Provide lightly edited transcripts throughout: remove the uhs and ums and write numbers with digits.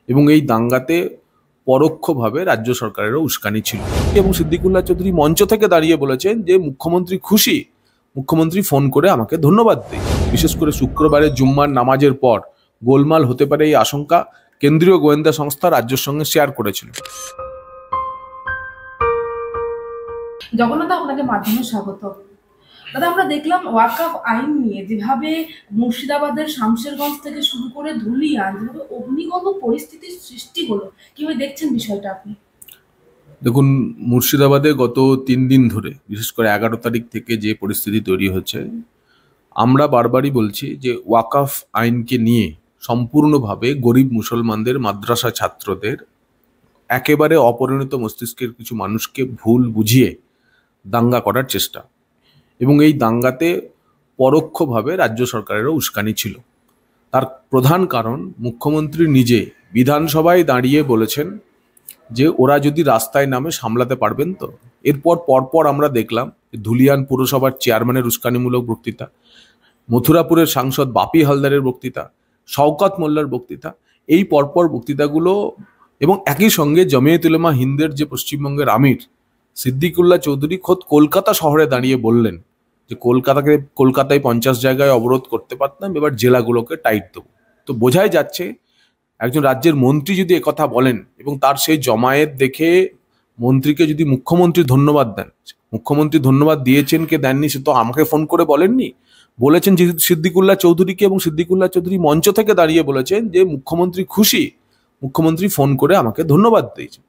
এবং এই দাঙ্গাতে পরোক্ষভাবে রাজ্য সরকারেরও উস্কানি ছিল। এবং সিদ্দিকুল্লাহ চৌধুরী মঞ্চ থেকে দাঁড়িয়ে বলেছেন যে মুখ্যমন্ত্রী খুশি, মুখ্যমন্ত্রী ফোন করে আমাকে ধন্যবাদ দেয়। বিশেষ করে শুক্রবারের জুম্মার নামাজের পর গোলমাল হতে পারে এই আশঙ্কা কেন্দ্রীয় গোয়েন্দা সংস্থা রাজ্যের সঙ্গে শেয়ার করেছিল। জগন্নাথ, আপনাকে মাধ্যমে স্বাগত। দাদা, আমরা দেখলাম ওয়াকফ আইন নিয়ে যেভাবে মুর্শিদাবাদের শামশেরগঞ্জ থেকে শুরু করে ধুলিয়ান যেভাবে অগ্নিগর্ভ পরিস্থিতির সৃষ্টি হলো, কিভাবে দেখছেন বিষয়টা আপনি? দেখুন, মুর্শিদাবাদে গত 3 দিন ধরে, বিশেষ করে 11 তারিখ থেকে যে পরিস্থিতি তৈরি হচ্ছে, আমরা বারবারই বলছি যে ওয়াকফ আইনকে নিয়ে সম্পূর্ণভাবে গরিব মুসলমানদের, মাদ্রাসা ছাত্রদের, একেবারে অপরিণত মস্তিষ্কের কিছু মানুষকে ভুল বুঝিয়ে দাঙ্গা করার চেষ্টা। এবং এই দাঙ্গাতে পরোক্ষভাবে রাজ্য সরকারেরও উস্কানি ছিল। তার প্রধান কারণ, মুখ্যমন্ত্রী নিজে বিধানসভায় দাঁড়িয়ে বলেছেন যে ওরা যদি রাস্তায় নামে সামলাতে পারবেন তো। এরপর পরপর আমরা দেখলাম ধুলিয়ান পুরসভার চেয়ারম্যানের উস্কানিমূলক বক্তৃতা, মথুরাপুরের সাংসদ বাপি হালদারের বক্তৃতা, শওকত মোল্লার বক্তৃতা, এই পরপর বক্তৃতাগুলো, এবং একই সঙ্গে জমিয়ত উলেমা হিন্দের যে পশ্চিমবঙ্গের আমির সিদ্দিকুল্লাহ চৌধুরী খোদ কলকাতা শহরে দাঁড়িয়ে বললেন যে কলকাতায় 50 জায়গায় অবরোধ করতে পারতাম, এবার জেলাগুলোকে টাইট দেবো। তো বোঝাই যাচ্ছে একজন রাজ্যের মন্ত্রী যদি একথা বলেন এবং তার সেই জমায়েত দেখে মন্ত্রীকে যদি মুখ্যমন্ত্রী ধন্যবাদ দেন, মুখ্যমন্ত্রী ধন্যবাদ দিয়েছেন কে দেননি সে তো আমাকে ফোন করে বলেননি, বলেছেন সিদ্দিকুল্লাহ চৌধুরীকে, এবং সিদ্দিকুল্লাহ চৌধুরী মঞ্চ থেকে দাঁড়িয়ে বলেছেন যে মুখ্যমন্ত্রী খুশি, মুখ্যমন্ত্রী ফোন করে আমাকে ধন্যবাদ দিয়েছেন।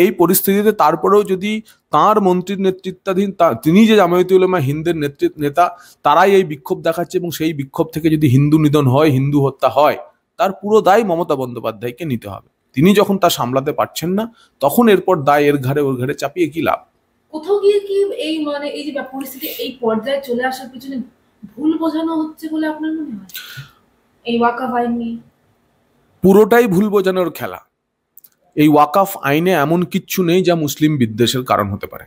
এই পরিস্থিতিতে তারপরেও যদি তার মন্ত্রীর নেতৃত্বাধীন তিনি যে জামায়াতে উলেমা হিন্দের নেতা, তারাই এই বিক্ষোভ দেখাচ্ছে, এবং সেই বিক্ষোভ থেকে যদি হিন্দু নিধন হয়, হিন্দু হত্যা হয়, তার পুরো দায় মমতা বন্দ্যোপাধ্যায়কে নিতে হবে। তিনি যখন তা সামলাতে পারছেন না, তখন এরপর দায় এর ঘাড়ে ওর ঘাড়ে চাপিয়ে কি লাভ? কোথাও গিয়ে কি এই যে পরিস্থিতি এই পর্যায়ে চলে আসার পিছনে ভুল বোঝানো হচ্ছে বলে আপনার মনে হয়? এই ওয়াকফ আইন নিয়ে পুরোটাই ভুল বোঝানোর খেলা। এই ওয়াকফ আইনে এমন কিচ্ছু নেই যা মুসলিম বিদ্বেষের কারণ হতে পারে।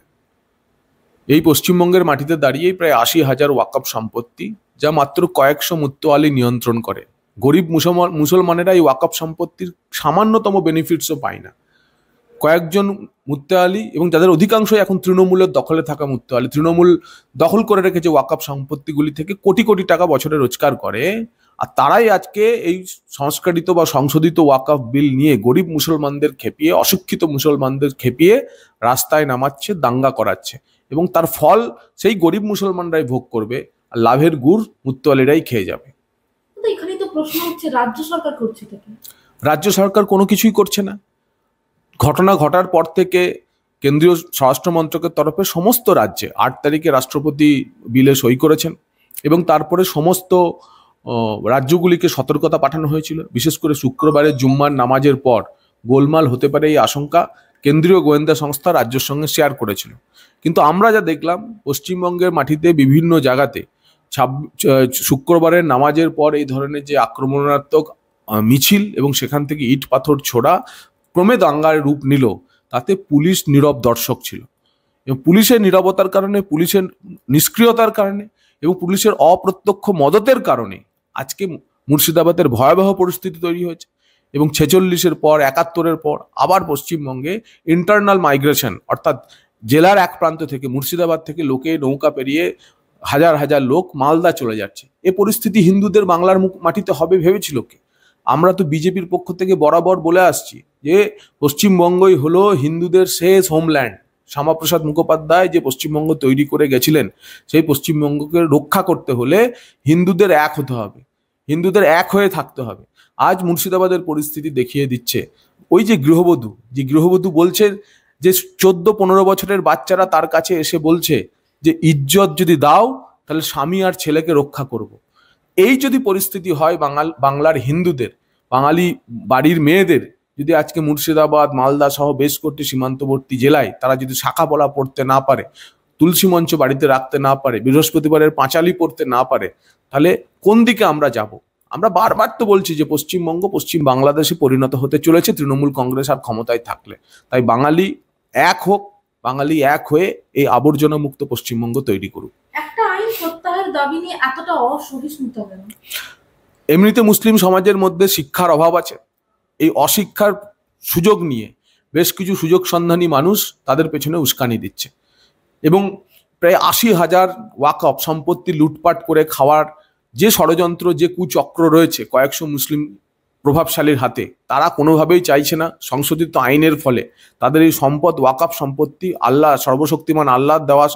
এই পশ্চিমবঙ্গের মাটিতে দাঁড়িয়ে প্রায় 80,000 ওয়াকফ সম্পত্তি, যা মাত্র কয়েকশো মুত্তোয়ালি নিয়ন্ত্রণ করে। গরিব মুসলমানেরা এই ওয়াকফ সম্পত্তির সামান্যতম বেনিফিটসও পায় না। কয়েকজন মুত্তোয়ালি, এবং যাদের অধিকাংশই এখন তৃণমূলের দখলে থাকা মুত্তোয়ালি, তৃণমূল দখল করে রেখেছে ওয়াকফ সম্পত্তিগুলি থেকে কোটি কোটি টাকা বছরে রোজগার করে, আর তারাই আজকে এই সংস্কারিত বা সংশোধিত ওয়াকফ বিল নিয়ে গরিব মুসলমানদের খেপিয়ে, অশিক্ষিত মুসলমানদের খেপিয়ে রাস্তায় নামাচ্ছে, দাঙ্গা করাচ্ছে, এবং তার ফল সেই গরিব মুসলমানরাই ভোগ করবে, আর লাভের গুড় মুত্তোয়ালিরাই খেয়ে যাবে। এখানেই তো প্রশ্ন হচ্ছে, রাজ্য সরকার করছে কি? রাজ্য সরকার কোনো কিছুই করছে না। ঘটনা ঘটার পর থেকে কেন্দ্রীয় স্বরাষ্ট্র মন্ত্রকের তরফে সমস্ত রাজ্যে 8 তারিখে রাষ্ট্রপতি বিলে সই করেছেন, এবং তারপরে সমস্ত রাজ্যগুলিকে সতর্কতা পাঠানো হয়েছিল। বিশেষ করে শুক্রবারের জুম্মার নামাজের পর গোলমাল হতে পারে এই আশঙ্কা কেন্দ্রীয় গোয়েন্দা সংস্থা রাজ্যের সঙ্গে শেয়ার করেছিল। কিন্তু আমরা যা দেখলাম, পশ্চিমবঙ্গের মাটিতে বিভিন্ন জায়গাতে শুক্রবারের নামাজের পর এই ধরনের যে আক্রমণাত্মক মিছিল এবং সেখান থেকে ইট পাথর ছোড়া ক্রমে দাঙ্গার রূপ নিল, তাতে পুলিশ নীরব দর্শক ছিল। এবং পুলিশের নীরবতার কারণে, পুলিশের নিষ্ক্রিয়তার কারণে এবং পুলিশের অপ্রত্যক্ষ মদতের কারণে আজকে মুর্শিদাবাদের ভয়াবহ পরিস্থিতি তৈরি হয়েছে। এবং 46-এর পর, 71-এর পর আবার পশ্চিমবঙ্গে ইন্টারনাল মাইগ্রেশন, অর্থাৎ জেলার এক প্রান্ত থেকে, মুর্শিদাবাদ থেকে লোকে নৌকা পেরিয়ে হাজার হাজার লোক মালদা চলে যাচ্ছে। এ পরিস্থিতি হিন্দুদের বাংলার মাটিতে হবে ভেবেছিল কে? আমরা তো বিজেপির পক্ষ থেকে বরাবর বলে আসছি যে পশ্চিমবঙ্গই হলো হিন্দুদের শেষ হোমল্যান্ড। শ্যামাপ্রসাদ মুখোপাধ্যায় যে পশ্চিমবঙ্গ তৈরি করে গেছিলেন, সেই পশ্চিমবঙ্গকে রক্ষা করতে হলে হিন্দুদের এক হতে হবে, হিন্দুদের এক হয়ে থাকতে হবে। আজ মুর্শিদাবাদের পরিস্থিতি দেখিয়ে দিচ্ছে, ওই যে গৃহবধূ বলছে যে 14-15 বছরের বাচ্চারা তার কাছে এসে বলছে যে ইজ্জত যদি দাও তাহলে স্বামী আর ছেলেকে রক্ষা করব। এই যদি পরিস্থিতি হয় বাংলার হিন্দুদের, বাঙালি বাড়ির মেয়েদের, যদি আজকে মুর্শিদাবাদ, মালদা সহ বেশ কয়েকটি সীমান্তবর্তী জেলায় তারা যদি শাখা পলা পড়তে না পারে, তুলসী মঞ্চ বাড়িতে রাখতে না পারে, বৃহস্পতিবারের পাঁচালি পড়তে না পারে, তাহলে কোন দিকে আমরা যাব? আমরা বারবার তো বলছি যে পশ্চিমবঙ্গ পশ্চিম বাংলাদেশে পরিণত হতে চলেছে তৃণমূল কংগ্রেস আর ক্ষমতায় থাকলে। তাই বাঙালি এক হোক, বাঙালি এক হয়ে এই আবর্জনা মুক্ত পশ্চিমবঙ্গ তৈরি করুক। একটা আইন প্রত্যাহারের দাবি নিয়ে এতটা অসহিষ্ণুতা কেন? এমনিতে মুসলিম সমাজের মধ্যে শিক্ষার অভাব আছে, এই অশিক্ষার সুযোগ নিয়ে বেশ কিছু সুযোগ সন্ধানী মানুষ তাদের পেছনে উস্কানি দিচ্ছে এবং প্রায় ৮০,০০০ ওয়াকফ সম্পত্তি লুটপাট করে খাওয়ার যে ষড়যন্ত্র, যে কুচক্র রয়েছে কয়েকশো মুসলিম প্রভাবশালীর হাতে, তারা কোনোভাবেই চাইছে না সংশোধিত আইনের ফলে তাদের এই সম্পদ, ওয়াকফ সম্পত্তি, আল্লাহ সর্বশক্তিমান আল্লাহর দেওয়া,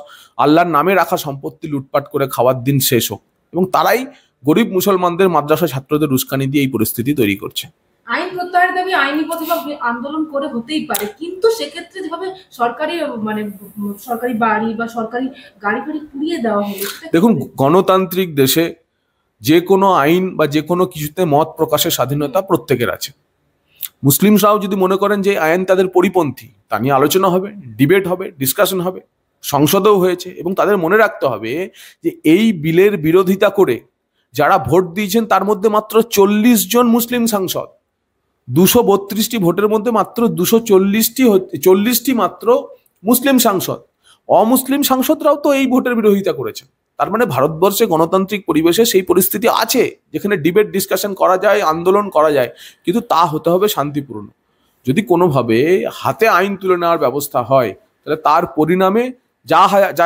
আল্লাহর নামে রাখা সম্পত্তি লুটপাট করে খাওয়ার দিন শেষ হোক। এবং তারাই গরিব মুসলমানদের, মাদ্রাসা ছাত্রদের উস্কানি দিয়ে এই পরিস্থিতি তৈরি করছে। আইন প্রত্যাহারের দাবি আইনি পথে বা আন্দোলন করে হতেই পারে, কিন্তু সেক্ষেত্রে যেভাবে সরকারি বাড়ি বা সরকারি গাড়ি ফাড়ি পুড়িয়ে দেওয়া হলো। দেখুন, গণতান্ত্রিক দেশে যে কোনো আইন বা যে কোনো কিছুতে মত প্রকাশের স্বাধীনতা প্রত্যেকের আছে। মুসলিমরাও যদি মনে করেন যে আইন তাদের পরিপন্থী, তা নিয়ে আলোচনা হবে, ডিবেট হবে, ডিসকাশন হবে, সংসদেও হয়েছে। এবং তাদের মনে রাখতে হবে যে এই বিলের বিরোধিতা করে যারা ভোট দিয়েছেন তার মধ্যে মাত্র 40 জন মুসলিম সাংসদ। 232টি ভোটের মধ্যে মাত্র 240টি মাত্র মুসলিম সাংসদ। অমুসলিম সাংসদরাও তো এই ভোটের বিরোধিতা করেছেন। তার মানে ভারতবর্ষে গণতান্ত্রিক পরিবেশে সেই পরিস্থিতি আছে যেখানে ডিবেট, ডিসকাশন করা যায়, আন্দোলন করা যায়, কিন্তু তা হতে হবে শান্তিপূর্ণ। যদি কোনোভাবে হাতে আইন তুলে নেওয়ার ব্যবস্থা হয়, তাহলে তার পরিণামে যা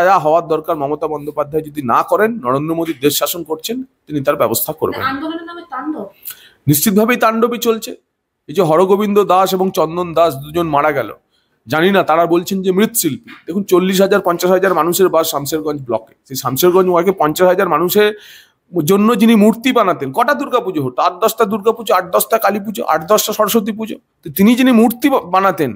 যা হওয়ার দরকার মমতা বন্দ্যোপাধ্যায় যদি না করেন, নরেন্দ্র মোদী দেশ শাসন করছেন, তিনি তার ব্যবস্থা করবেন। আন্দোলনের নামে তাণ্ডব নিশ্চিতভাবেই তাণ্ডবই চলছে। এই যে হরগোবিন্দ দাস এবং চন্দন দাস দুজন মারা গেল, জানি না তারা বলছেন যে মৃৎশিল্পী। দেখুন, 40,000-50,000 মানুষের বাস শামশেরগঞ্জ ব্লকে। সেই শামশেরগঞ্জ ওয়ার্ডে 50,000 মানুষের জন্য যিনি মূর্তি বানাতেন, কটা দুর্গাপুজো হতো? 8-10টা দুর্গাপুজো, 8-10টা কালী পুজো, 8-10টা সরস্বতী পুজো। তো তিনি যিনি মূর্তি বানাতেন,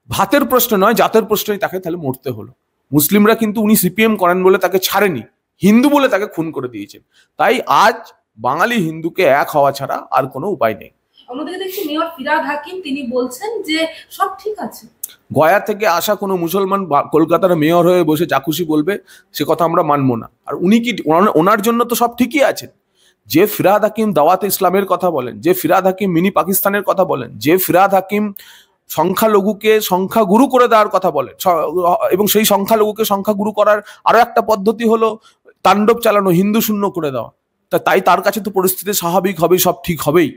ভাতের প্রশ্ন নয়, জাতের প্রশ্নই তাকে তাহলে মরতে হলো। মুসলিমরা কিন্তু উনি সিপিএম করেন বলে তাকে ছাড়েনি, হিন্দু বলে তাকে খুন করে দিয়েছেন। তাই আজ বাঙালি হিন্দুকে এক হওয়া ছাড়া আর কোনো উপায় নেই। অন্যদিকে দেখছি মেয়র ফিরহাদ হাকিম, তিনি বলছেন যে সব ঠিক আছে। গয়া থেকে আসা কোনো মুসলমান কলকাতার মেয়র হয়ে বসে যা খুশি বলবে, সে কথা আমরা মানবো না। আর উনি কি, ওনার জন্য তো সব ঠিকই আছে। যে ফিরহাদ হাকিম দাওয়াতে ইসলামের কথা বলেন, যে ফিরহাদ হাকিম মিনি পাকিস্তানের কথা বলেন, যে ফিরহাদ হাকিম সংখ্যালঘুকে সংখ্যাগুরু করে দেওয়ার কথা বলেন, এবং সেই সংখ্যালঘুকে সংখ্যাগুরু করার আরো একটা পদ্ধতি হলো তাণ্ডব চালানো, হিন্দু শূন্য করে দেওয়া, তাই তার কাছে তো পরিস্থিতি স্বাভাবিক হবেই, সব ঠিক হবেই।